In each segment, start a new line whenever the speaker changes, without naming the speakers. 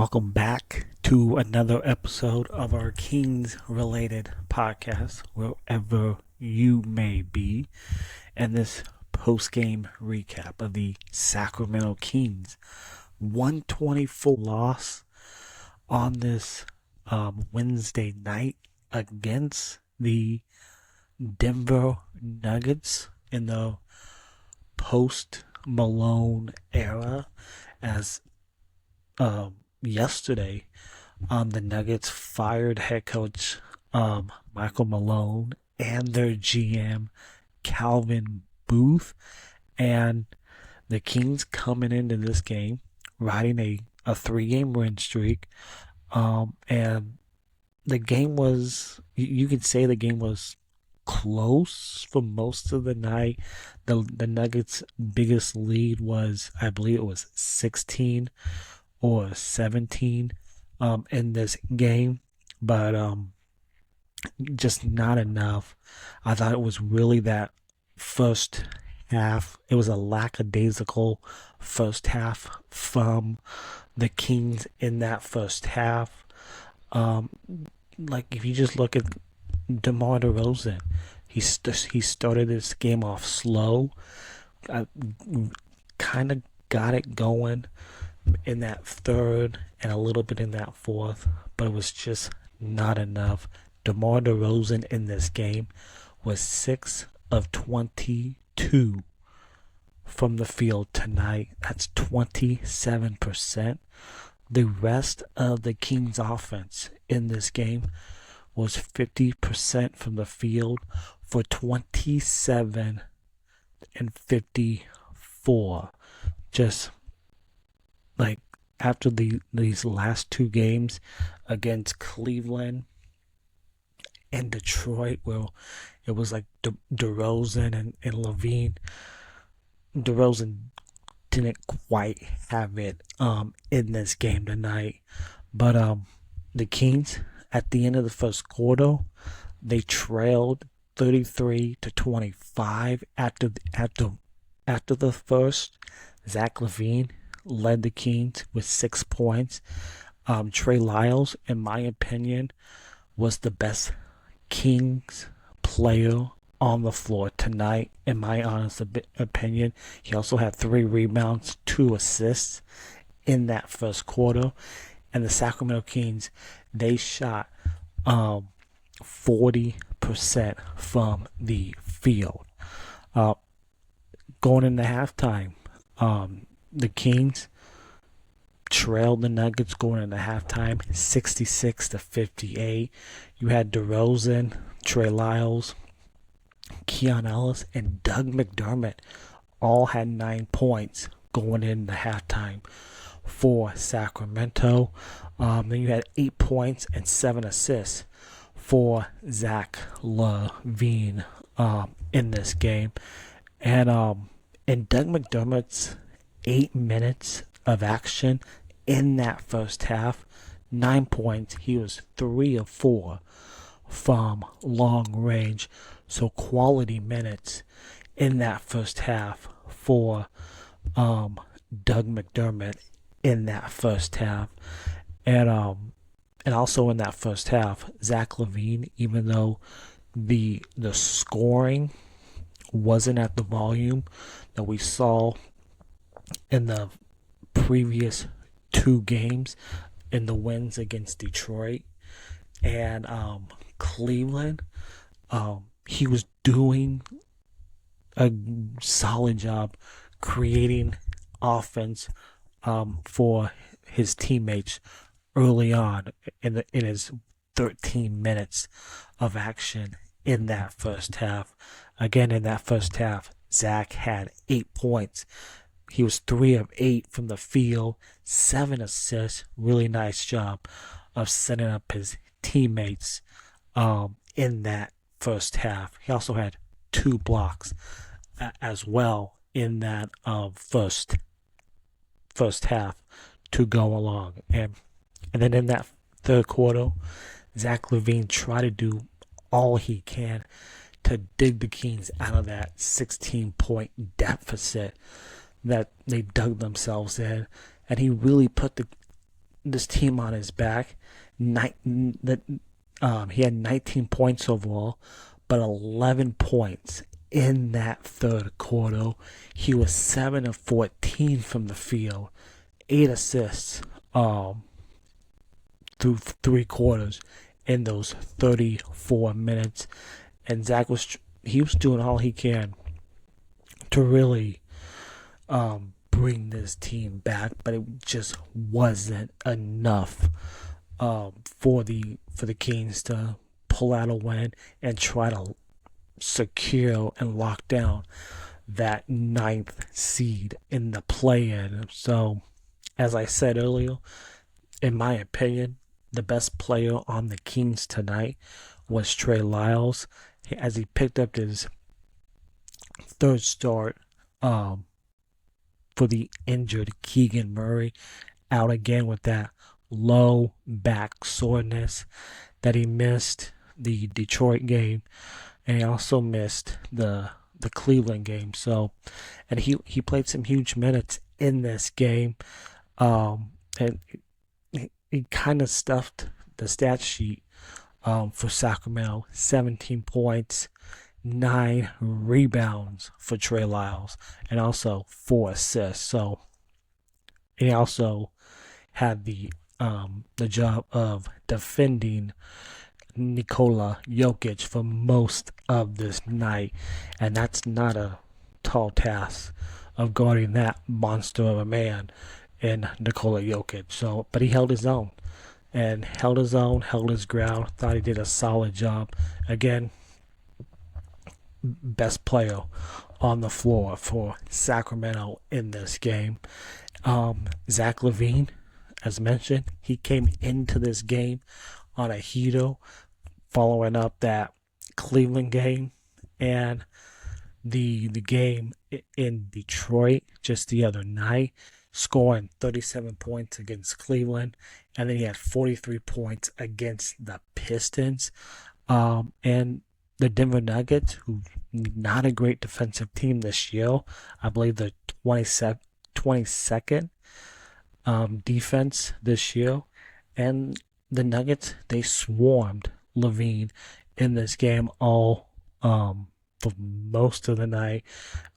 welcome back to another episode of our Kings related podcast, wherever you may be, and this post game recap of the Sacramento Kings 124 loss on this Wednesday night against the Denver Nuggets in the Post Malone era. As yesterday, the Nuggets fired head coach Michael Malone and their GM Calvin Booth, and the Kings coming into this game riding a 3-game win streak, and the game was, you could say the game was close for most of the night. The Nuggets' biggest lead was, I believe it was 16 or 17 in this game, but just not enough. I thought it was really that first half. It was a lackadaisical first half from the Kings in that first half. Like if you just look at DeMar DeRozan, he started this game off slow. Kind of got it going in that third and a little bit in that fourth, but it was just not enough. DeMar DeRozan in this game was 6 of 22 from the field tonight. That's 27%. The rest of the Kings offense in this game was 50% from the field for 27 and 54. Just like after these last two games against Cleveland and Detroit, where it was like DeRozan and Levine. DeRozan didn't quite have it in this game tonight, but the Kings at the end of the first quarter, they trailed 33-25 after the first. Zach LaVine led the Kings with 6 points. Trey Lyles, in my opinion, was the best Kings player on the floor tonight, in my honest opinion. He also had 3 rebounds, 2 assists in that first quarter. And the Sacramento Kings, they shot 40% from the field. Going into halftime, the Kings trailed the Nuggets going into halftime 66-58. You had DeRozan, Trey Lyles, Keon Ellis, and Doug McDermott all had 9 points going into halftime for Sacramento. Then you had 8 points and 7 assists for Zach LaVine in this game. And Doug McDermott's 8 minutes of action in that first half, 9 points. He was 3 of 4 from long range. So quality minutes in that first half for Doug McDermott in that first half. And also in that first half, Zach LaVine, even though the scoring wasn't at the volume that we saw in the previous 2 games in the wins against Detroit and Cleveland, he was doing a solid job creating offense for his teammates early on in his 13 minutes of action in that first half. Again, in that first half, Zach had 8 points. He was 3 of 8 from the field, 7 assists. Really nice job of setting up his teammates in that first half. He also had 2 blocks as well in that first half to go along. And then in that third quarter, Zach LaVine tried to do all he can to dig the Kings out of that 16-point deficit that they dug themselves in. And he really put this team on his back. He had 19 points overall, but 11 points in that third quarter. He was 7 of 14 from the field, 8 assists through 3 quarters in those 34 minutes. And Zach was doing all he can to really bring this team back, but it just wasn't enough for the Kings to pull out a win and try to secure and lock down that 9th seed in the play-in. So, as I said earlier, in my opinion, the best player on the Kings tonight was Trey Lyles, as he picked up his third start for the injured Keegan Murray, out again with that low back soreness that he missed the Detroit game, and he also missed the Cleveland game. So, and he played some huge minutes in this game, and he kind of stuffed the stat sheet for Sacramento. 17 points, 9 rebounds for Trey Lyles, and also 4 assists. So he also had the job of defending Nikola Jokic for most of this night, and that's not a tall task of guarding that monster of a man in Nikola Jokic. So, but he held his own, held his ground. Thought he did a solid job. Again, best player on the floor for Sacramento in this game. Zach LaVine, as mentioned, he came into this game on a heater, following up that Cleveland game and the game in Detroit just the other night, scoring 37 points against Cleveland, and then he had 43 points against the Pistons. And the Denver Nuggets, who not a great defensive team this year, I believe the 22nd defense this year, and the Nuggets, they swarmed LaVine in this game all for most of the night,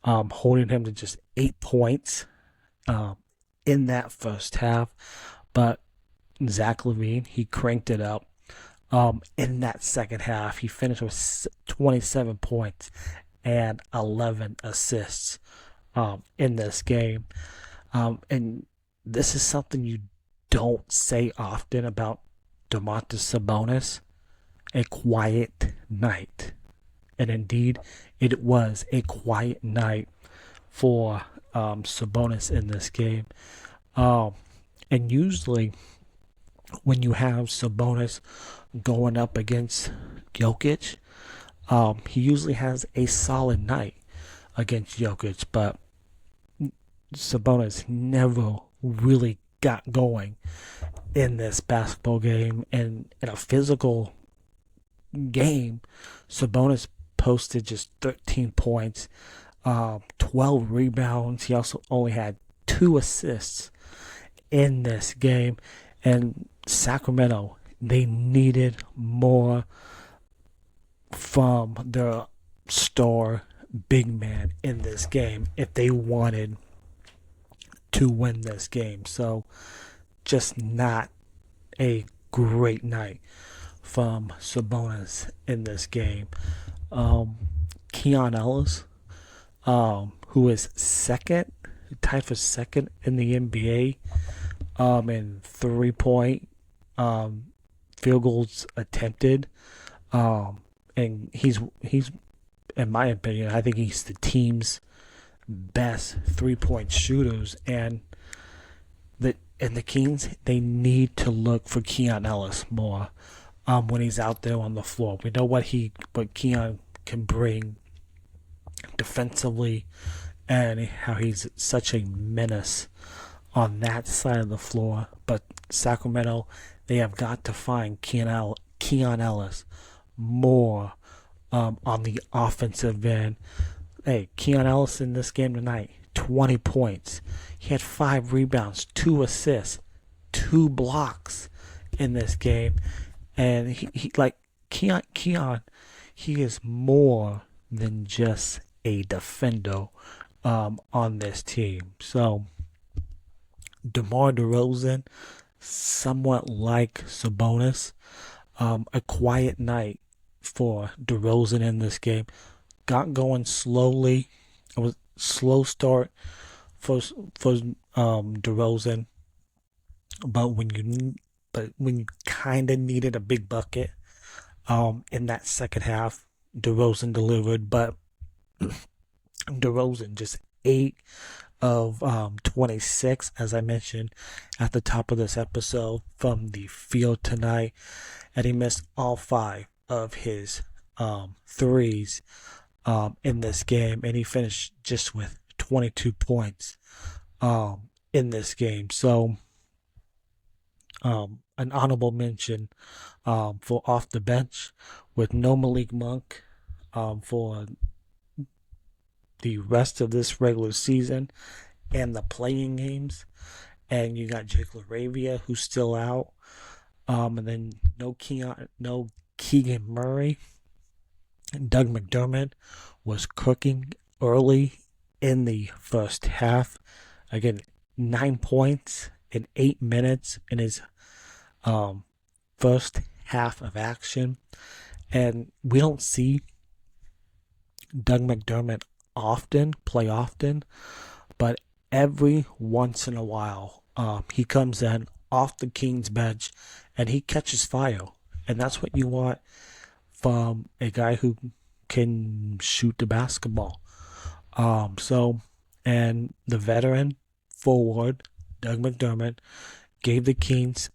holding him to just 8 points in that first half. But Zach LaVine, he cranked it up in that second half. He finished with 27 points and 11 assists in this game. And this is something you don't say often about Domantas Sabonis: a quiet night. And indeed, it was a quiet night for Sabonis in this game. And usually, when you have Sabonis going up against Jokic, he usually has a solid night against Jokic, but Sabonis never really got going in this basketball game. And in a physical game, Sabonis posted just 13 points, 12 rebounds. He also only had 2 assists in this game. And Sacramento, they needed more from their star big man in this game if they wanted to win this game. So just not a great night from Sabonis in this game. Keon Ellis, who is tied for second in the NBA in 3-point field goals attempted, and he's in my opinion, I think he's the team's best 3-point shooters, and the Kings, they need to look for Keon Ellis more when he's out there on the floor. We know what Keon can bring defensively, and how he's such a menace on that side of the floor. But Sacramento, they have got to find Keon Ellis more on the offensive end. Hey, Keon Ellis in this game tonight, 20 points. He had 5 rebounds, 2 assists, 2 blocks in this game, and he like Keon, he is more than just a defender on this team. So DeMar DeRozan, somewhat like Sabonis, a quiet night for DeRozan in this game. Got going slowly. It was slow start for DeRozan, but when you kind of needed a big bucket in that second half, DeRozan delivered. But DeRozan just 8 of 26, as I mentioned at the top of this episode, from the field tonight, and he missed all 5 of his threes in this game, and he finished just with 22 points in this game. So an honorable mention for off the bench with no Malik Monk for the rest of this regular season and the playing games. And you got Jake LaRavia, who's still out. And then no Keegan Murray. Doug McDermott was cooking early in the first half. Again, 9 points in 8 minutes in his first half of action. And we don't see Doug McDermott play often, but every once in a while, he comes in off the Kings bench and he catches fire. And that's what you want from a guy who can shoot the basketball. And the veteran forward, Doug McDermott, gave the Kings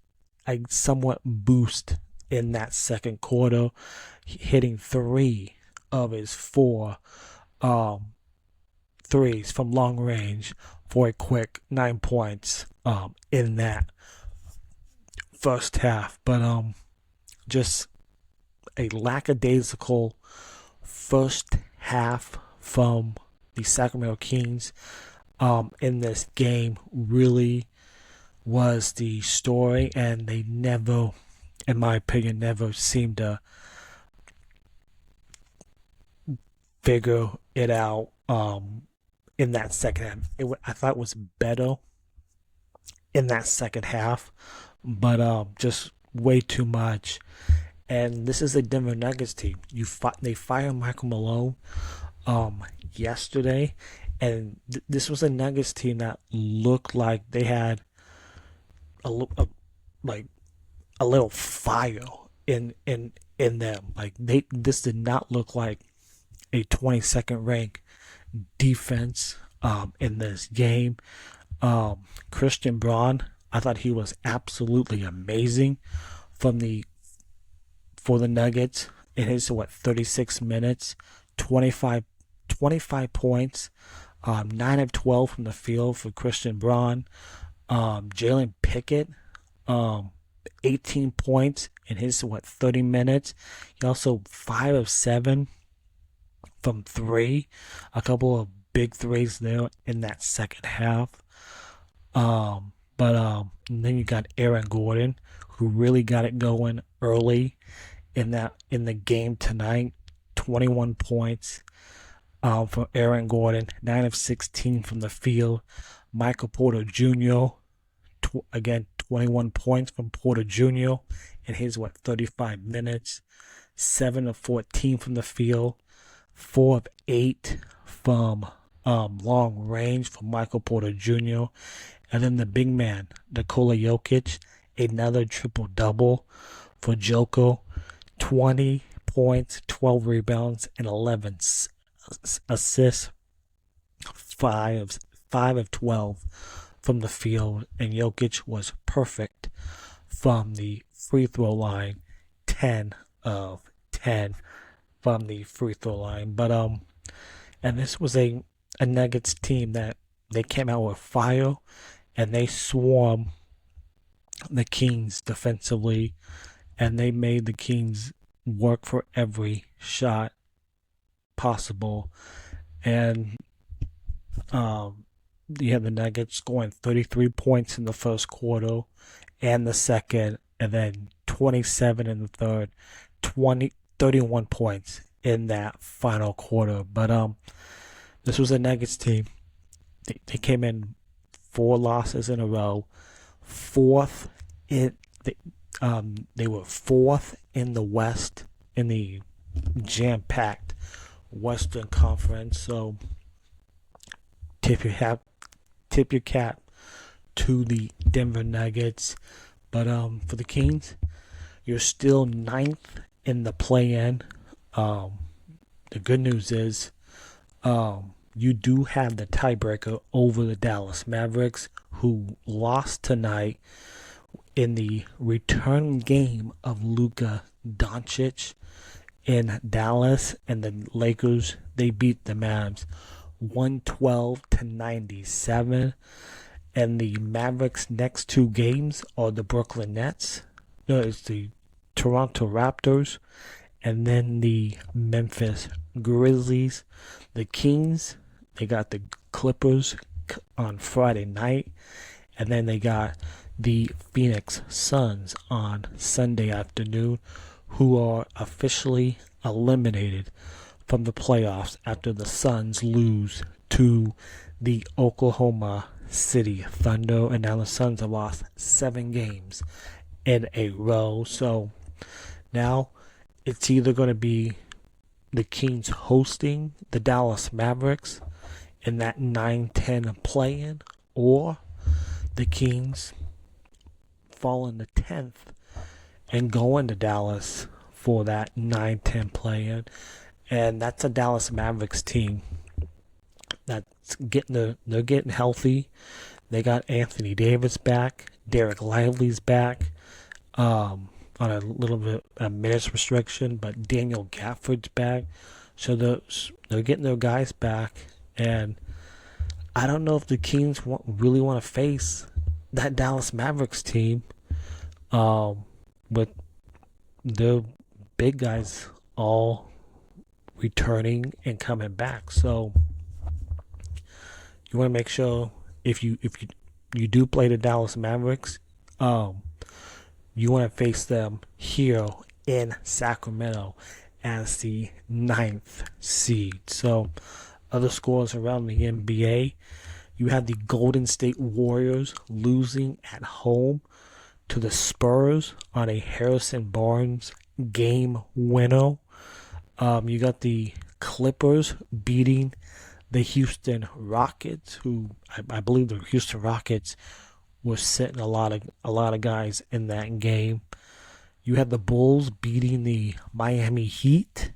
a somewhat boost in that second quarter, hitting 3 of his 4 threes from long range for a quick 9 points in that first half. But just a lackadaisical first half from the Sacramento Kings in this game really was the story, and they never, in my opinion, never seemed to figure it out in that second half. I thought it was better in that second half, but just way too much. And this is a Denver Nuggets team. They fired Michael Malone yesterday, and this was a Nuggets team that looked like they had a little fire in them. Like this did not look like a 22nd ranked defense in this game. Christian Braun, I thought he was absolutely amazing for the Nuggets in his 36 minutes, 25 points, 9 of 12 from the field for Christian Braun. Jalen Pickett, 18 points in his 30 minutes. He also 5 of 7 from 3, a couple of big threes there in that second half. But then you got Aaron Gordon, who really got it going early in the game tonight. 21 points from Aaron Gordon, 9 of 16 from the field. Michael Porter Jr., again, 21 points from Porter Jr. in his 35 minutes. 7 of 14 from the field. 4 of 8 from long range for Michael Porter Jr. And then the big man, Nikola Jokic, another triple-double for Joko. 20 points, 12 rebounds, and 11 assists. 5 of 12 from the field. And Jokic was perfect from the free throw line. 10 of 10 from the free throw line. But and this was a Nuggets team that they came out with fire, and they swarmed the Kings defensively, and they made the Kings work for every shot possible. And You have the Nuggets scoring 33 points in the first quarter and the second, and then 27 in the third, 31 points in that final quarter. But this was a Nuggets team. They came in 4 losses in a row, fourth in they were fourth in the West in the jam-packed Western Conference. So tip your cap to the Denver Nuggets. But for the Kings, you're still ninth in the play-in. The good news is you do have the tiebreaker over the Dallas Mavericks, who lost tonight in the return game of Luka Doncic in Dallas, and the Lakers, they beat the Mavs 112-97. And the Mavericks' next 2 games are the Brooklyn Nets. No, it's the Toronto Raptors, and then the Memphis Grizzlies. The Kings, they got the Clippers on Friday night, and then they got the Phoenix Suns on Sunday afternoon, who are officially eliminated from the playoffs after the Suns lose to the Oklahoma City Thunder, and now the Suns have lost 7 games in a row. So now it's either going to be the Kings hosting the Dallas Mavericks in that 9-10 play-in, or the Kings fall in the 10th and go into Dallas for that 9-10 play-in. And that's a Dallas Mavericks team that's they're getting healthy. They got Anthony Davis back, Derek Lively's back, on a little bit of minutes restriction, but Daniel Gafford's back. So they're getting their guys back, and I don't know if the Kings really want to face that Dallas Mavericks team with their big guys all returning and coming back. So you want to make sure if you do play the Dallas Mavericks, you want to face them here in Sacramento as the 9th seed. So other scores around the NBA, you had the Golden State Warriors losing at home to the Spurs on a Harrison Barnes game winner. You got the Clippers beating the Houston Rockets, who I believe the Houston Rockets were sitting a lot of guys in that game. You had the Bulls beating the Miami Heat,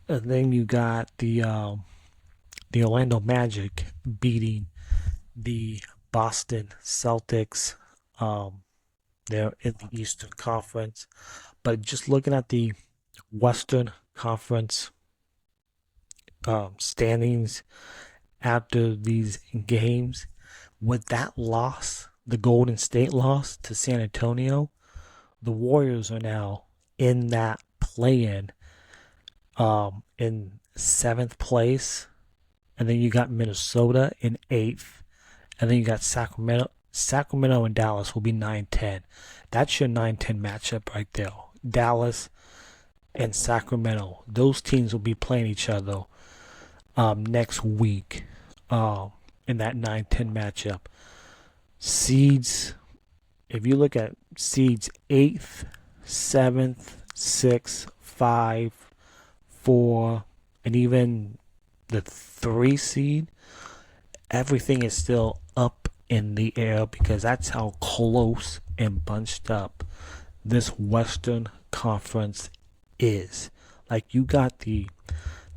and then you got the Orlando Magic beating the Boston Celtics. They're in the Eastern Conference. But just looking at the Western Conference standings after these games, with that loss, the Golden State loss to San Antonio, the Warriors are now in that play-in in 7th place. And then you got Minnesota in 8th. And then you got Sacramento and Dallas will be 9-10. That's your 9-10 matchup right there. Dallas and Sacramento. Those teams will be playing each other next week in that 9-10 matchup. Seeds, if you look at seeds 8th, 7th, 6th, 5, 4, and even the 3 seed, everything is still up in the air because that's how close and bunched up this Western Conference is. Like, you got the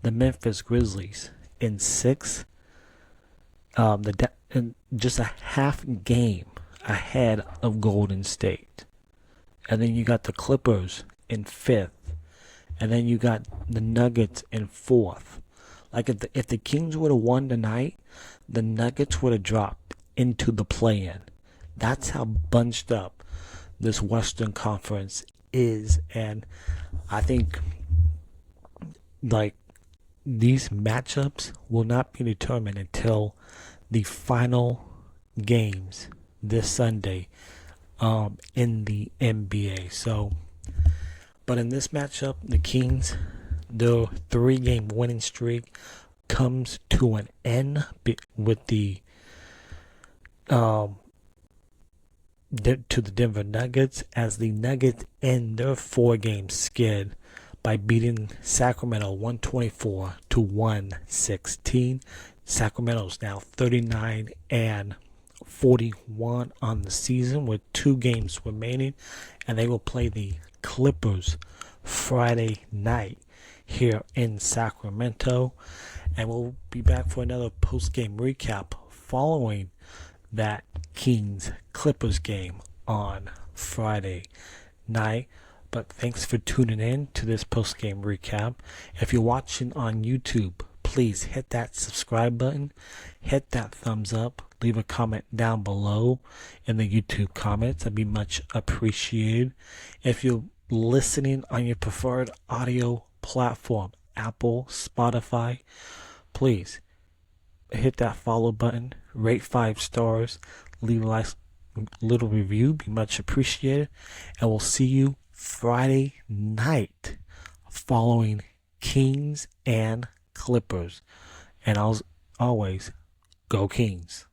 Memphis Grizzlies in 6th, and just a half game ahead of Golden State. And then you got the Clippers in 5th, and then you got the Nuggets in 4th. Like, if the Kings would have won tonight, the Nuggets would have dropped into the play-in. That's how bunched up this Western Conference is. And I think, like, these matchups will not be determined until the final games this Sunday in the NBA. So, but in this matchup, the Kings, their 3-game winning streak comes to an end with the to the Denver Nuggets, as the Nuggets end their 4-game skid by beating Sacramento 124 to 116. Sacramento's now 39 and 41 on the season with 2 games remaining, and they will play the Clippers Friday night here in Sacramento. And we'll be back for another post-game recap following that Kings Clippers game on Friday night. But thanks for tuning in to this post-game recap. If you're watching on YouTube, please hit that subscribe button, hit that thumbs up, leave a comment down below in the YouTube comments. That'd be much appreciated. If you're listening on your preferred audio platform, Apple, Spotify, please hit that follow button, rate 5 stars, leave a nice little review, be much appreciated, and we'll see you Friday night following Kings and Clippers. And always, go Kings.